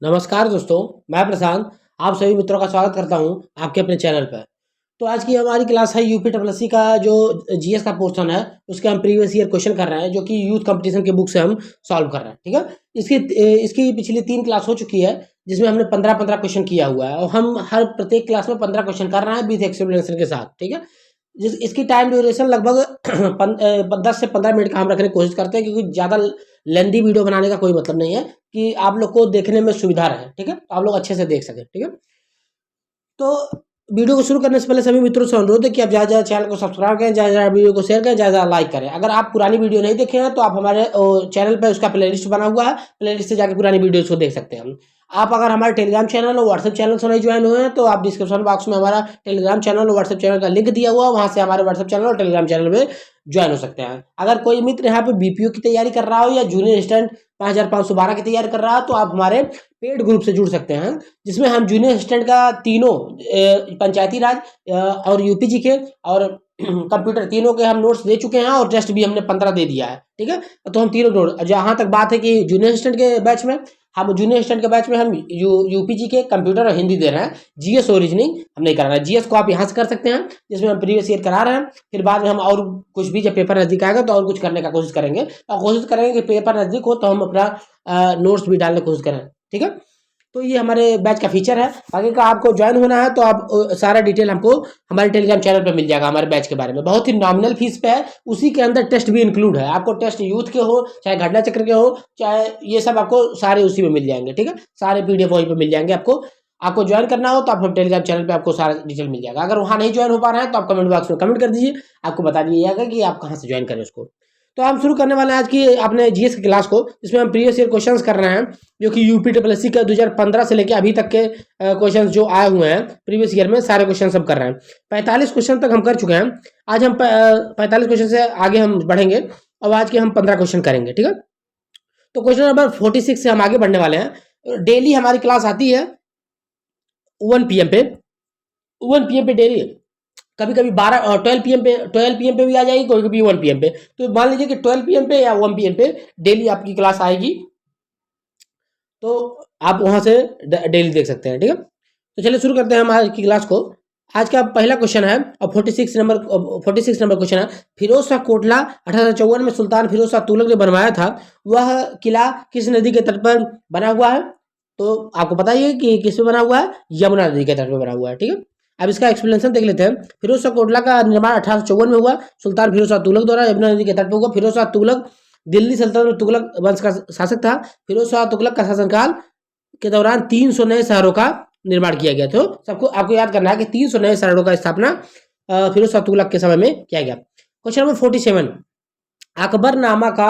नमस्कार दोस्तों, मैं प्रशांत आप सभी मित्रों का स्वागत करता हूं आपके अपने चैनल पर। तो आज की हमारी क्लास है यूपी ट्रिपल एस सी का जो जीएस का पोर्शन है उसके हम प्रीवियस ईयर क्वेश्चन कर रहे हैं जो कि यूथ कंपटीशन के बुक से हम सॉल्व कर रहे हैं। ठीक है, इसकी पिछली 3 क्लास हो चुकी है जिसमें हमने 15-15 क्वेश्चन किया हुआ है और हम हर प्रत्येक क्लास में 15 क्वेश्चन कर रहे हैं विद एक्सप्लेनेशन के साथ। ठीक है, इसकी टाइम ड्यूरेशन लगभग 10 से 15 मिनट का हम रखने की कोशिश करते हैं क्योंकि ज़्यादा लेंदी वीडियो बनाने का कोई मतलब नहीं है कि आप लोग को देखने में सुविधा रहे। ठीक है, तो आप लोग अच्छे से देख सकें। ठीक है, तो वीडियो को शुरू करने से पहले सभी मित्रों से अनुरोध है कि आप ज़्यादा चैनल को सब्सक्राइब करें, ज़्यादा वीडियो को शेयर करें, ज़्यादा लाइक करें। अगर आप पुरानी वीडियो नहीं देखे हैं तो आप हमारे चैनल पर उसका प्लेलिस्ट बना हुआ है, प्लेलिस्ट से जाकर पुरानी वीडियोज़ को देख सकते हैं। आप अगर हमारे टेलीग्राम चैनल और व्हाट्सएप चैनल से नहीं ज्वाइन हुए हैं तो आप डिस्क्रिप्शन बॉक्स में हमारा टेलीग्राम चैनल और व्हाट्सएप चैनल का लिंक दिया हुआ है, वहाँ से हमारे व्हाट्सएप चैनल और टेलीग्राम चैनल में ज्वाइन हो सकते हैं। अगर कोई मित्र यहाँ पे बीपीओ की तैयारी कर रहा हो या जूनियर असिस्टेंट 5512 की तैयारी कर रहा हो तो आप हमारे पेड ग्रुप से जुड़ सकते हैं, जिसमें हम जूनियर असिस्टेंट का तीनों पंचायती राज और यूपीजी के और कंप्यूटर तीनों के हम नोट्स दे चुके हैं और टेस्ट भी हमने 15 दे दिया है। ठीक है, तो हम तीनों नोट, जहाँ तक बात है कि जूनियर असिस्टेंट के बैच में हम यूपीजी के कंप्यूटर और हिंदी दे रहे हैं। जीएस और रीजनिंग हम नहीं करा रहे हैं। जीएस को आप यहाँ से कर सकते हैं जिसमें हम प्रीवियस ईयर करा रहे हैं, फिर बाद में हम और कुछ भी जब पेपर नजदीक आएगा तो और कुछ करने का कोशिश करेंगे और कोशिश करेंगे कि पेपर नजदीक हो तो हम अपना नोट्स भी डालने की कोशिश करें। ठीक है, तो ये हमारे बैच का फीचर है। बाकी का आपको ज्वाइन होना है तो आप सारा डिटेल हमको हमारे टेलीग्राम चैनल पर मिल जाएगा हमारे बैच के बारे में। बहुत ही नॉमिनल फीस पे है, उसी के अंदर टेस्ट भी इंक्लूड है। आपको टेस्ट यूथ के हो चाहे घटना चक्र के हो चाहे ये सब आपको सारे उसी में मिल जाएंगे। ठीक है, सारे पीडीएफ वहीं पर मिल जाएंगे। आपको ज्वाइन करना हो तो आप हम टेलीग्राम चैनल पे आपको सारा डिटेल मिल जाएगा। अगर वहाँ नहीं ज्वाइन हो पा रहा है तो आप कमेंट बॉक्स में कमेंट कर दीजिए, आपको बता दिया जाएगा कि आप कहाँ से ज्वाइन करें उसको। तो हम शुरू करने वाले हैं आज की अपने जीएस की क्लास को, जिसमें हम प्रीवियस ईयर क्वेश्चंस कर रहे हैं जो कि यूपी ट्रिपल एस सी का 2015 से लेकर अभी तक के क्वेश्चंस जो आए हुए हैं प्रीवियस ईयर में सारे क्वेश्चन हम कर रहे हैं। 45 क्वेश्चन तक हम कर चुके हैं। आज हम 45 क्वेश्चन से आगे हम बढ़ेंगे और आज के हम 15 क्वेश्चन करेंगे। ठीक है, तो क्वेश्चन नंबर 46 से हम आगे बढ़ने वाले हैं। डेली हमारी क्लास आती है 1 PM पे, 1 PM पे डेली। कभी कभी 12 और 12 PM पे भी आ जाएगी, कभी कभी 1 PM पे। तो मान लीजिए कि 12 PM पे या 1 PM पे डेली आपकी क्लास आएगी, तो आप वहां से डेली देख सकते हैं। ठीक है, तो चलिए शुरू करते हैं हम आज की क्लास को। आज का पहला क्वेश्चन है और 46 नंबर क्वेश्चन है। फिरोज शाह कोटला 1854 में सुल्तान फिरोज शाह तुगलक ने बनवाया था, वह किला किस नदी के तट पर बना हुआ है? तो आपको पता ही है कि किस पे बना हुआ है, यमुना नदी के तट पर बना हुआ है। ठीक है, अब इसका एक्सप्लेनेशन देख लेते हैं। फिरोज शाह कोटला का निर्माण 1854 में हुआ, सुल्तान फिरोज शाह तुगलक द्वारा यमुना नदी के तट पर हुआ। फिरोज शाह तुगलक दिल्ली सल्तनत में तुगलक वंश का शासक था। फिरोज शाह तुगलक का शासनकाल के दौरान 300 नए शहरों का निर्माण किया गया। तो सबको आपको याद करना है कि 300 नए शहरों का स्थापना फिरोज शाह तुगलक के समय में किया गया। क्वेश्चन नंबर 47, अकबरनामा का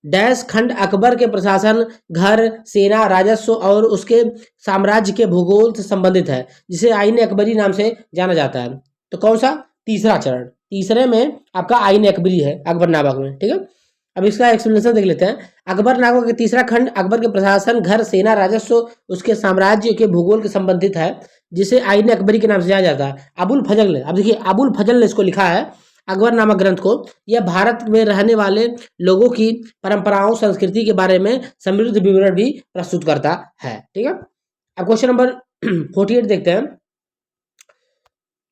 डैश खंड अकबर के प्रशासन, घर, सेना, राजस्व और उसके साम्राज्य के भूगोल से संबंधित है, जिसे आईन अकबरी नाम से जाना जाता है। तो कौन सा? तीसरा चरण, तीसरे में आपका आईन अकबरी है अकबरनामा में। ठीक है, अब इसका एक्सप्लेनेशन देख लेते हैं। अकबरनामा का तीसरा खंड अकबर के प्रशासन, घर, सेना, राजस्व उसके साम्राज्य के भूगोल के संबंधित है, जिसे आईन अकबरी के नाम से जाना जाता है। अबुल फजल ने, अब देखिए अबुल फजल ने इसको लिखा है अकबरनामा ग्रंथ को। यह भारत में रहने वाले लोगों की परंपराओं, संस्कृति के बारे में समृद्ध विवरण भी प्रस्तुत करता है। ठीक है, अब क्वेश्चन नंबर 48 देखते हैं।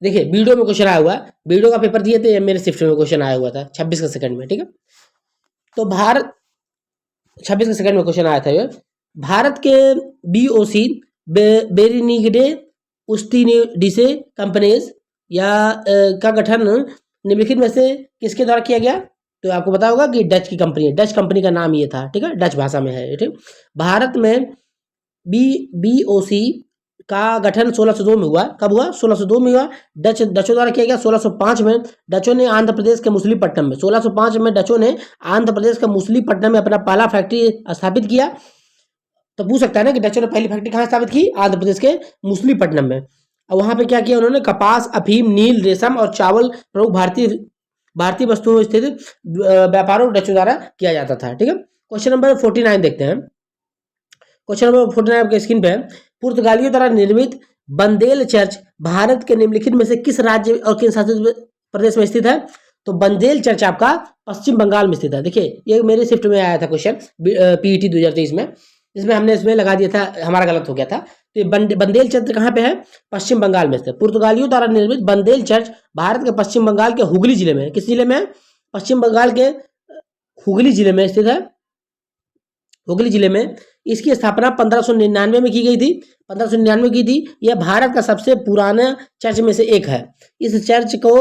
देखिए वीडियो में क्वेश्चन आया हुआ है, वीडियो का पेपर दिए थे, मेरे शिफ्ट में क्वेश्चन आया हुआ था 26 का सेकंड में। ठीक है, तो भारत 26 के सेकंड में क्वेश्चन आया था ये। भारत के बीओसी बेरिनिगडे उस्तिनिडिसे कंपनीज या का गठन निम्नलिखित में से किसके द्वारा किया गया? तो आपको पता होगा कि डच की कंपनी है, डच कंपनी का नाम ये था। ठीक है, डच भाषा में है। ठीक, भारत में बीओसी का गठन 1602 में हुआ। कब हुआ? 1602 में हुआ। डचों द्वारा किया गया 1605 में। डचों ने आंध्र प्रदेश के मुसलीपट्टनम में 1605 में डचों ने आंध्र प्रदेश के मुसलीपट्टनम में अपना पहला फैक्ट्री स्थापित किया। तो पूछ सकता है ना कि डचों ने पहली फैक्ट्री कहाँ स्थापित की? आंध्र प्रदेश के मुसलीपट्टनम में। और वहां पे क्या किया उन्होंने? कपास, अफीम, नील, रेशम और चावल प्रमुख भारतीय वस्तुओं में स्थित व्यापारों डचों द्वारा किया जाता था। ठीक है, क्वेश्चन नंबर 49 देखते हैं। क्वेश्चन नंबर 49 आपके स्क्रीन पे है। पुर्तगालियों द्वारा निर्मित बंदेल चर्च भारत के निम्नलिखित में से किस राज्य और केंद्र शासित प्रदेश में स्थित है? तो बंदेल चर्च आपका पश्चिम बंगाल में स्थित है। देखिए ये मेरे शिफ्ट में आया था क्वेश्चन पीईटी 2023 में। इसमें हमने इसमें लगा दिया था, हमारा गलत हो गया था। तो ये बंदेल चर्च कहाँ पे है? पश्चिम बंगाल में स्थित। पुर्तगालियों द्वारा निर्मित बंदेल चर्च भारत के पश्चिम बंगाल के हुगली जिले में है। किस जिले में है? पश्चिम बंगाल के हुगली जिले में स्थित है। हुगली जिले में इसकी स्थापना 1599 में की गई थी। 1599 की थी। यह भारत का सबसे पुराना चर्च में से एक है। इस चर्च को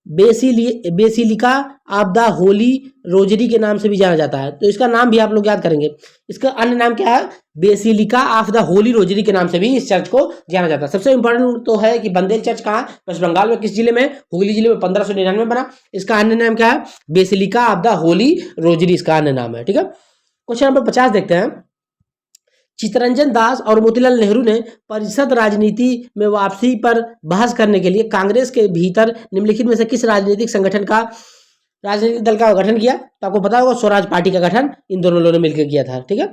basilica of the Holi rosary के नाम से भी जाना जाता है। तो इसका नाम भी आप लोग याद करेंगे। इसका अन्य नाम क्या है? Basilica of the Holi rosary के नाम से भी इस चर्च को जाना जाता है। सबसे इंपॉर्टेंट तो है कि बंदेल चर्च कहाँ? वेस्ट बंगाल में। किस जिले में? हुगली जिले में। 1599 में बना। इसका अन्य नाम क्या है? Basilica of the Holi rosary इसका अन्य नाम है। ठीक है। क्वेश्चन नंबर 50 देखते हैं। चित्तरंजन दास और मोतीलाल नेहरू ने परिषद राजनीति में वापसी पर बहस करने के लिए कांग्रेस के भीतर निम्नलिखित में से किस राजनीतिक दल का गठन किया? तो आपको पता होगा स्वराज पार्टी का गठन इन दोनों लोगों ने मिलकर किया था। ठीक है।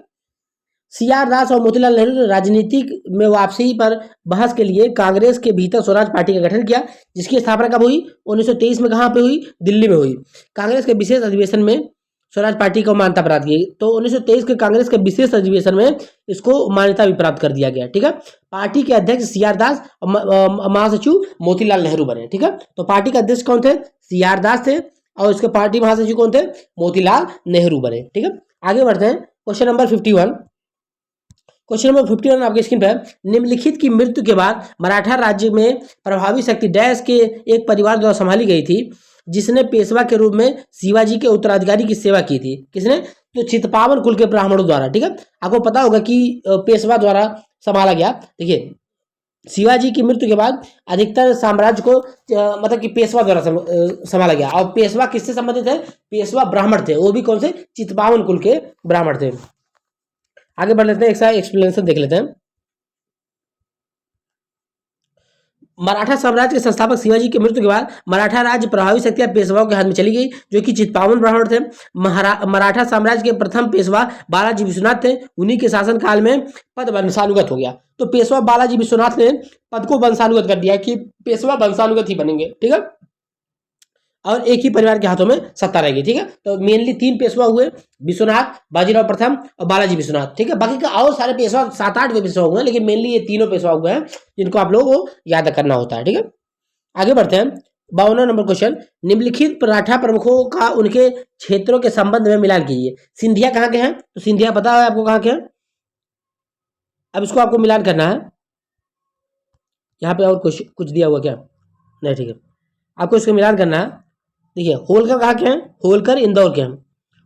सीआर दास और मोतीलाल नेहरू ने राजनीतिक में वापसी पर बहस के लिए कांग्रेस के भीतर स्वराज पार्टी का गठन किया, जिसकी स्थापना कब हुई? 1923 में। कहाँ पे हुई? दिल्ली में हुई। कांग्रेस के विशेष अधिवेशन में स्वराज पार्टी को मान्यता प्राप्त की। तो 1923 के कांग्रेस के विशेष अधिवेशन में इसको मान्यता भी प्राप्त कर दिया गया। ठीक है। पार्टी के अध्यक्ष सीआर दास और महासचिव मोतीलाल नेहरू बने। ठीक है। तो पार्टी के अध्यक्ष कौन थे? सीआर दास थे और उसके पार्टी महासचिव कौन थे? मोतीलाल नेहरू बने। ठीक है। आगे बढ़ते हैं। Question number 51। क्वेश्चन नंबर 51 आपके स्क्रीन पर। निम्नलिखित की मृत्यु के बाद मराठा राज्य में प्रभावी शक्ति डैश के एक परिवार द्वारा संभाली गई थी, जिसने पेशवा के रूप में शिवाजी के उत्तराधिकारी की सेवा की थी। किसने? तो चित्पावन कुल के ब्राह्मणों द्वारा। ठीक है। आपको पता होगा कि पेशवा द्वारा संभाला गया। देखिए, शिवाजी की मृत्यु के बाद अधिकतर साम्राज्य को मतलब कि पेशवा द्वारा संभाला गया। और पेशवा किससे संबंधित है? पेशवा ब्राह्मण थे। वो भी कौन से? चित्पावन कुल के ब्राह्मण थे। आगे बढ़ लेते हैं। एक सा एक्सप्लेनेशन देख लेते हैं। मराठा साम्राज्य के संस्थापक शिवाजी की मृत्यु के बाद मराठा राज्य प्रभावी शक्तियां पेशवाओं के हाथ में चली गई, जो कि चित्पावन ब्राह्मण थे। मराठा साम्राज्य के प्रथम पेशवा बालाजी विश्वनाथ थे। उन्हीं के शासन काल में पद वंशानुगत हो गया। तो पेशवा बालाजी विश्वनाथ ने पद को वंशानुगत कर दिया कि पेशवा वंशानुगत ही बनेंगे। ठीक है। और एक ही परिवार के हाथों में सत्ता रहेगी। ठीक है। तो मेनली 3 पेशवा हुए, विश्वनाथ, बाजीराव प्रथम और बालाजी विश्वनाथ। ठीक है। बाकी का और सारे पेशवा 7-8 पेशवा हुए हैं, लेकिन मेनली ये तीनों पेशवा हुए हैं जिनको आप लोगों को याद करना होता है। ठीक है। आगे बढ़ते हैं। 52 नंबर क्वेश्चन। निम्नलिखित मराठा प्रमुखों का उनके क्षेत्रों के संबंध में मिलान कीजिए। सिंधिया कहाँ के हैं? तो सिंधिया पता है आपको कहाँ के हैं। अब इसको आपको मिलान करना है। यहाँ पे और कुछ दिया हुआ क्या? नहीं, ठीक है। आपको इसको मिलान करना है। देखिए, होलकर कहाँ के हैं? होलकर इंदौर के हैं।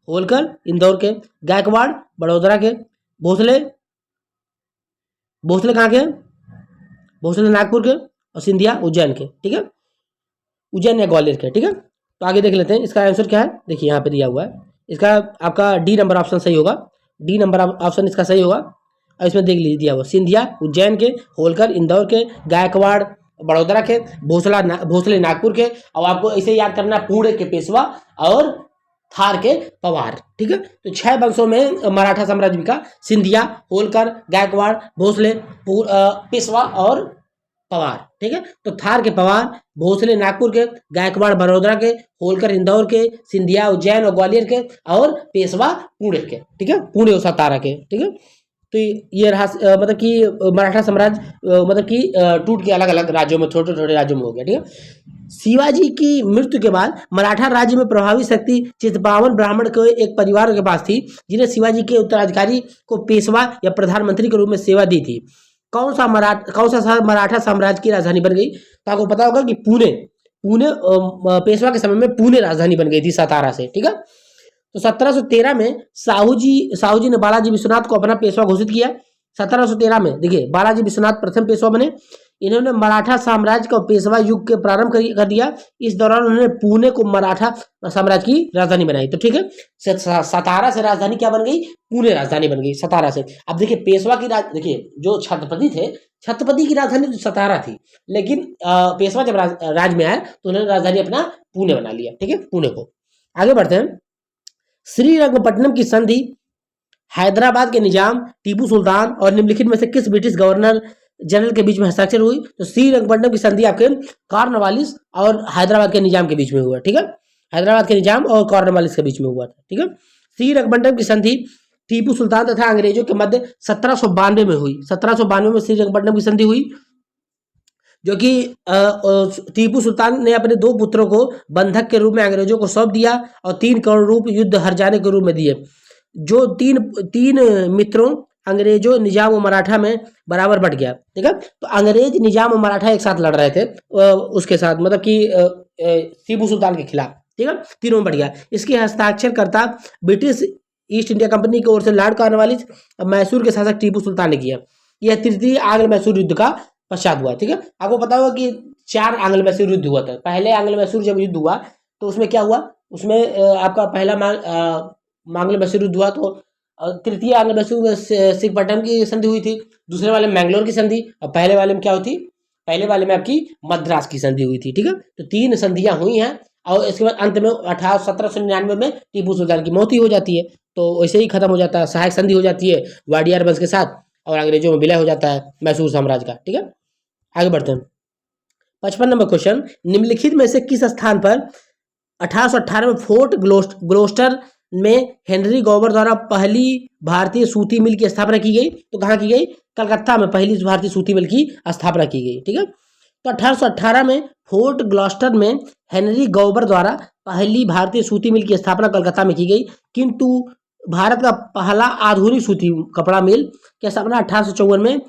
होलकर इंदौर के। गायकवाड़ बड़ोदरा के। भोसले कहाँ के हैं? भोसले नागपुर के। और सिंधिया उज्जैन के। ठीक है। उज्जैन या ग्वालियर के। ठीक है। तो आगे देख लेते हैं इसका आंसर क्या है। देखिए, यहाँ पे दिया हुआ है। इसका आपका डी नंबर ऑप्शन सही होगा। डी नंबर ऑप्शन इसका सही होगा। और इसमें देख लीजिए दिया हुआ, सिंधिया उज्जैन के, होलकर इंदौर के, गायकवाड़ बड़ोदरा के, भोसले नागपुर के। और आपको ऐसे याद करना, पुणे के पेशवा और थार के पवार। ठीक है। तो 6 वंशों में मराठा साम्राज्य का सिंधिया, होलकर, गायकवाड़, भोसले, पेशवा और पवार। ठीक है। तो थार के पवार, भोसले नागपुर के, गायकवाड़ बड़ोदरा के, होलकर इंदौर के, सिंधिया उज्जैन और ग्वालियर के, और पेशवा पुणे के। ठीक है। पुणे और सतारा के। ठीक है। तो ये रहा मतलब कि मराठा साम्राज्य मतलब कि टूट के अलग अलग राज्यों में, छोटे छोटे राज्यों में हो गया। ठीक है। शिवाजी की मृत्यु के बाद मराठा राज्य में प्रभावी शक्ति चित्पावन ब्राह्मण के एक परिवार के पास थी, जिन्हें शिवाजी के उत्तराधिकारी को पेशवा या प्रधानमंत्री के रूप में सेवा दी थी। कौन सा शहर मराठा साम्राज्य की राजधानी बन गई? तो आपको पता होगा कि पुणे पेशवा के समय में पुणे राजधानी बन गई थी सतारा से। ठीक है। तो 1713 में साहू जी ने बालाजी विश्वनाथ को अपना पेशवा घोषित किया। 1713 में देखिए, बालाजी विश्वनाथ प्रथम पेशवा बने। इन्होंने मराठा साम्राज्य का पेशवा युग के प्रारंभ कर दिया। इस दौरान उन्होंने पुणे को मराठा साम्राज्य की राजधानी बनाई। तो ठीक है, सतारा से राजधानी क्या बन गई? पुणे राजधानी बन गई सतारा से। अब देखिए, पेशवा की देखिए, जो छत्रपति थे, छत्रपति की राजधानी तो सतारा थी, लेकिन पेशवा जब राज में आए तो उन्होंने राजधानी अपना पुणे बना लिया। ठीक है, पुणे को। आगे बढ़ते हैं। श्रीरंगपट्टनम की संधि हैदराबाद के निजाम टीपू सुल्तान और निम्नलिखित में से किस ब्रिटिश गवर्नर जनरल के बीच में हस्ताक्षर हुई? तो श्रीरंगपट्टनम की संधि आपके कॉर्नवालिस और हैदराबाद के निजाम के बीच में हुआ। ठीक है। हैदराबाद के निजाम और कॉर्नवालिस के बीच में हुआ था। ठीक है। श्रीरंगपट्टनम की संधि टीपू सुल्तान तथा अंग्रेजों के मध्य 1792 में हुई। 1792 में श्रीरंगपट्टनम की संधि हुई, जो कि टीपू सुल्तान ने अपने 2 पुत्रों को बंधक के रूप में अंग्रेजों को सौंप दिया और 3 करोड़ रुपये युद्ध हर जाने के रूप में दिए। जो तीन मित्रों अंग्रेजों, निजाम और मराठा में बराबर बट गया। ठीक है, तो अंग्रेज, निजाम और मराठा एक साथ लड़ रहे थे उसके साथ, मतलब कि टीपू सुल्तान के खिलाफ। ठीक है, तीनों में बट गया। इसके हस्ताक्षरकर्ता ब्रिटिश ईस्ट इंडिया कंपनी की ओर से लॉर्ड कॉर्नवालिस, मैसूर के शासक टीपू सुल्तान ने किया। यह तृतीय आंग्ल मैसूर युद्ध का पश्चात हुआ। ठीक है, आपको पता होगा कि 4 आंग्ल मैसूर युद्ध हुआ था। पहले आंग्ल मैसूर जब युद्ध हुआ तो उसमें क्या हुआ, उसमें आपका पहला आंग्ल मैसूर युद्ध हुआ, तो तृतीय आंग्ल मैसूर में श्रीरंगपट्टनम की संधि हुई थी, दूसरे वाले में मैंगलोर की संधि, और पहले वाले में क्या हुई थी, पहले वाले में आपकी मद्रास की संधि हुई थी। ठीक है, तो 3 संधियां हुई हैं और इसके बाद अंत में 1799 में टीपू सुल्तान की मौत ही हो जाती है। तो वैसे ही खत्म हो जाता है, सहायक संधि हो जाती है वाडियार वंश के साथ और अंग्रेजों में विलय हो जाता है मैसूर साम्राज्य का। ठीक है, आगे बढ़ते हैं। 55 नंबर क्वेश्चन, निम्नलिखित में से किस स्थान पर 1818 में फोर्ट ग्लोस्टर में हेनरी गॉबर द्वारा पहली भारतीय सूती मिल की स्थापना की गई? तो कहाँ की गई? कलकत्ता में पहली भारतीय सूती मिल की स्थापना की गई। ठीक है, तो 1818 में फोर्ट ग्लॉस्टर में हेनरी गॉबर द्वारा पहली भारतीय सूती मिल की स्थापना कलकत्ता में की गई, किंतु भारत का पहला आधुनिक सूती कपड़ा मिल की स्थापना 1854 में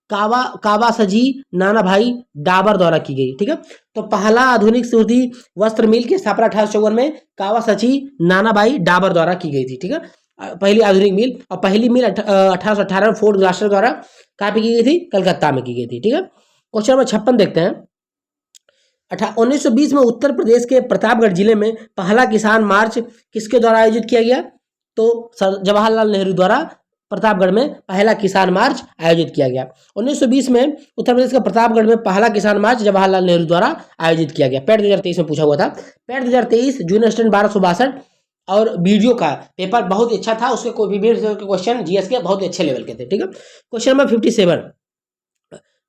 कावासजी नानाभाई डाबर द्वारा की गई। ठीक है, तो पहला आधुनिक सूती वस्त्र मिल की स्थापना 1854 में कावासजी नानाभाई डाबर द्वारा की गई थी। ठीक है, पहली आधुनिक मिल, और पहली मिल 1818 में फोर्ट ग्लास्टर द्वारा कहाँ पे की गई थी? कलकत्ता में की गई थी। ठीक है, क्वेश्चन नंबर 56 देखते हैं। 1920 में उत्तर प्रदेश के प्रतापगढ़ जिले में पहला किसान मार्च किसके द्वारा आयोजित किया गया? तो जवाहरलाल नेहरू द्वारा प्रतापगढ़ में पहला किसान मार्च आयोजित किया गया। 1920 में उत्तर प्रदेश के प्रतापगढ़ में पहला किसान मार्च जवाहरलाल नेहरू द्वारा आयोजित किया गया। पैट 2023 में पूछा हुआ था। पैट 2023 जून स्टैंड 1262 और वीडियो का पेपर बहुत अच्छा था, उसके कोई भी क्वेश्चन जीएस के बहुत अच्छे लेवल के थे। ठीक है, क्वेश्चन नंबर 57,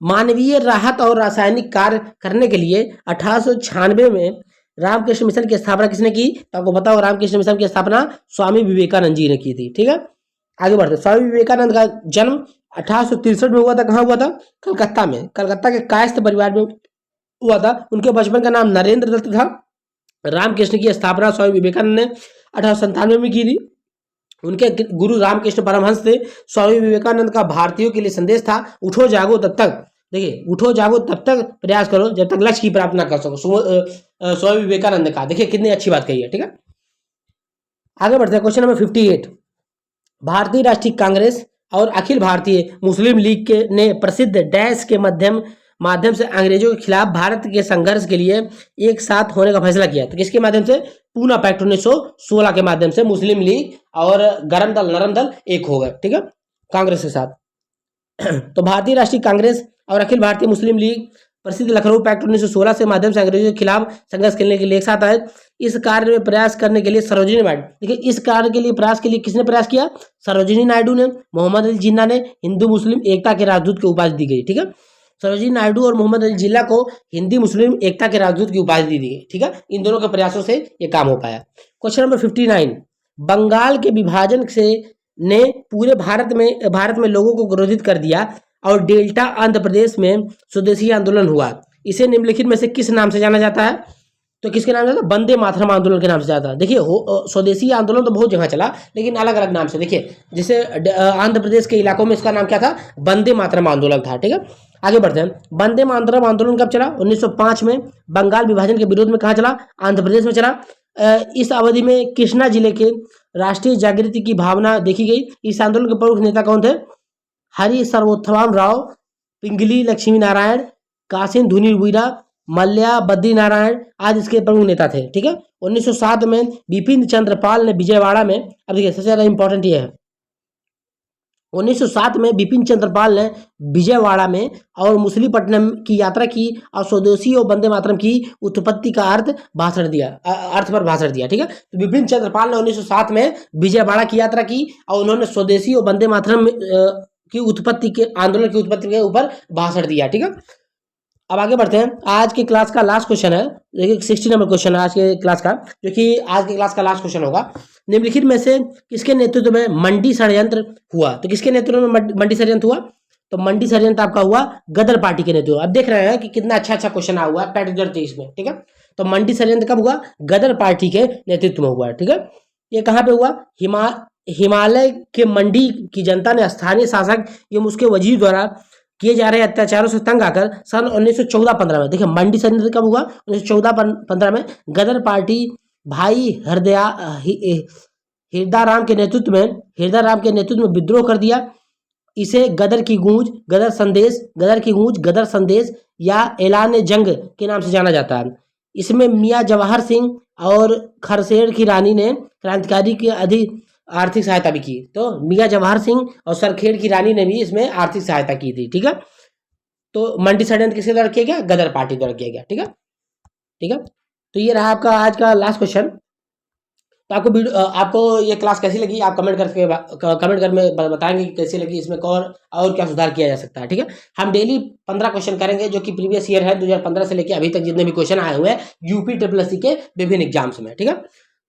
मानवीय राहत और रासायनिक कार्य करने के लिए 1896 में रामकृष्ण मिशन की स्थापना किसने की? तो आपको पता होगा रामकृष्ण मिशन की स्थापना स्वामी विवेकानंद जी ने की थी। ठीक है, आगे बढ़ते। स्वामी विवेकानंद का जन्म 1863 में हुआ था। कहाँ हुआ था? कलकत्ता में। कलकत्ता के कायस्थ परिवार में हुआ था। उनके बचपन का नाम नरेंद्र दत्त था। रामकृष्ण की स्थापना स्वामी विवेकानंद ने 1897 में की थी। उनके गुरु रामकृष्ण परमहंस थे। स्वामी विवेकानंद का भारतीयों के लिए संदेश था, उठो जागो तब तक, देखिए, उठो जागो तब तक प्रयास करो जब तक लक्ष्य की प्राप्त ना कर सको। स्वामी विवेकानंद ने कहा। देखिए कितनी अच्छी बात कही है। ठीक है, आगे बढ़ते हैं। क्वेश्चन नंबर 58, भारतीय राष्ट्रीय कांग्रेस और अखिल भारतीय मुस्लिम लीग के ने प्रसिद्ध डैश के माध्यम से अंग्रेजों के खिलाफ भारत के संघर्ष के लिए एक साथ होने का फैसला किया। तो किसके माध्यम से? पूना पैक्ट 1916 के माध्यम से मुस्लिम लीग और गरम दल, नरम दल एक हो गए। ठीक है, कांग्रेस के साथ। तो भारतीय राष्ट्रीय कांग्रेस और अखिल भारतीय मुस्लिम लीग प्रसिद्ध लखनऊ पैक्ट 1916 के माध्यम से अंग्रेजों के खिलाफ संघर्ष करने के लिए एक साथ आए। इस कार्य में प्रयास करने के लिए सरोजिनी नायडू, देखिए इस कार्य के लिए प्रयास के लिए किसने प्रयास किया? सरोजिनी नायडू ने। मोहम्मद अली जिन्ना ने हिंदू मुस्लिम एकता के राजदूत की उपाधि दी गई। ठीक है, सरोजिनी नायडू और मोहम्मद अली जिन्ना को हिंदी मुस्लिम एकता के राजदूत की उपाधि दी गई। ठीक है, इन दोनों के प्रयासों से ये काम हो पाया। क्वेश्चन नंबर 59, बंगाल के विभाजन से ने पूरे भारत में लोगों को क्रोधित कर दिया और डेल्टा आंध्र प्रदेश में स्वदेशी आंदोलन हुआ। इसे निम्नलिखित में से किस नाम से जाना जाता है? तो किसके नाम से जाता है? वंदे मातरम आंदोलन के नाम से जाता है। देखिए स्वदेशी आंदोलन तो बहुत जगह चला, लेकिन अलग अलग नाम से। देखिए जैसे आंध्र प्रदेश के इलाकों में इसका नाम क्या था? वंदे मातरम आंदोलन था। ठीक है, आगे बढ़ते हैं। वंदे मातरम आंदोलन कब चला? 1905 में। बंगाल विभाजन के विरोध में कहाँ चला? आंध्र प्रदेश में चला। इस अवधि में कृष्णा जिले के राष्ट्रीय जागृति की भावना देखी गई। इस आंदोलन के प्रमुख नेता कौन थे? हरि सर्वोत्तम राव, पिंगली लक्ष्मी नारायण, कासिम धुनीवीरा, मल्ल्या बद्री नारायण आज इसके प्रमुख नेता थे। ठीक है, 1907 में बिपिन चंद्र पाल ने विजयवाड़ा में, अब देखिए सबसे ज्यादा इंपॉर्टेंट ये है, 1907 में बिपिन चंद्र पाल ने विजयवाड़ा में और मुसलीपट्टनम की यात्रा की और स्वदेशी और वंदे मातरम की उत्पत्ति का अर्थ पर भाषण दिया। ठीक है, तो बिपिन चंद्र पाल ने 1907 में विजयवाड़ा की यात्रा की और उन्होंने स्वदेशी और वंदे मातरम की उत्पत्ति के आंदोलन की उत्पत्ति के ऊपर भाषण दिया। ठीक है, अब आगे बढ़ते हैं। आज की क्लास का लास्ट क्वेश्चन है, देखिए 60 नंबर क्वेश्चन है आज के क्लास का, जो कि आज की क्लास का लास्ट क्वेश्चन होगा। निम्नलिखित में से किसके नेतृत्व में मंडी षड्यंत्र हुआ? तो किसके नेतृत्व में मंडी षड्यंत्र हुआ? तो मंडी षड्यंत्र आपका हुआ गदर पार्टी के नेतृत्व। अब देख रहे हैं कि कितना अच्छा अच्छा क्वेश्चन आया हुआ है पैट 2023 में, ठीक है। तो मंडी षड्यंत्र कब हुआ? गदर पार्टी के नेतृत्व में हुआ है, ठीक है। ये कहाँ पे हुआ? हिमालय के मंडी की जनता ने स्थानीय शासक एवं उसके वजीर द्वारा किए जा रहे अत्याचारों से तंग आकर सन 1914-15 में, देखिए मंडी षड्यंत्र कब हुआ? 1914-15 में गदर पार्टी भाई हिरदाराम के नेतृत्व में विद्रोह कर दिया। इसे गदर की गूंज, गदर संदेश या ऐलान जंग के नाम से जाना जाता है। इसमें मियाँ जवाहर सिंह और खरसेड़ की रानी ने क्रांतिकारी की अधिक आर्थिक सहायता भी की। तो मियाँ जवाहर सिंह और सरखेड़ की रानी ने भी इसमें आर्थिक सहायता की थी, ठीक है। तो मंडी षड्यंत्र किसके द्वारा किया गया? गदर पार्टी द्वारा किया गया, ठीक है, ठीक है। तो ये रहा आपका आज का लास्ट क्वेश्चन। तो आपको ये क्लास कैसी लगी? आप कमेंट कर में बताएंगे कि कैसी लगी, इसमें और क्या सुधार किया जा सकता है, ठीक है। हम डेली 15 क्वेश्चन करेंगे, जो कि प्रीवियस ईयर है 2015 से लेकर अभी तक जितने भी क्वेश्चन आए हुए हैं यूपी SSC के विभिन्न एग्जाम्स में, ठीक है।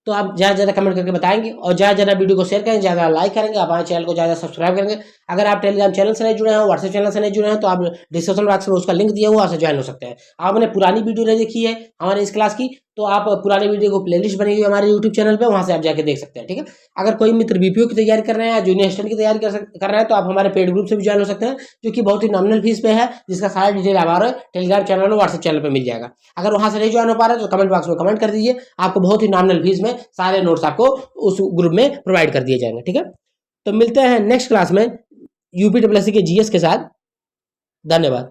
तो आप ज़्यादा कमेंट करके बताएंगे और ज़्यादा वीडियो को शेयर करें, ज़्यादा लाइक करेंगे, आप हमारे चैनल को ज़्यादा सब्सक्राइब करेंगे। अगर आप टेलीग्राम चैनल से नहीं जुड़े हैं, व्हाट्सएप चैनल से नहीं जुड़े हैं, तो आप डिस्क्रिप्शन बॉक्स में उसका लिंक दिया हुआ से ज्वाइन हो सकते हैं। आपने पुरानी वीडियो नहीं देखी है हमारे इस क्लास की, तो आप पुरानी वीडियो को प्लेलिस्ट बनी हुई हमारे यूट्यूब चैनल पे, वहाँ से आप जाके देख सकते हैं, ठीक है। अगर कोई मित्र बीपीओ की तैयारी कर रहे हैं या जूनियर असिस्टेंट की तैयारी कर रहे हैं, तो आप हमारे पेड ग्रुप से भी ज्वाइन हो सकते हैं, जो कि बहुत ही नॉमिनल फीस पे है, जिसका सारा डिटेल हमारे टेलीग्राम चैनल और व्हाट्सएप चैनल पर मिल जाएगा। अगर वहाँ से नहीं ज्वाइन हो पा रहे तो कमेंट बॉक्स में कमेंट कर दीजिए, आपको बहुत ही नॉमिनल फीस में सारे नोट्स आपको उस ग्रुप में प्रोवाइड कर दिए जाएंगे, ठीक है। तो मिलते हैं नेक्स्ट क्लास में यूपी SSC के GS के साथ। धन्यवाद।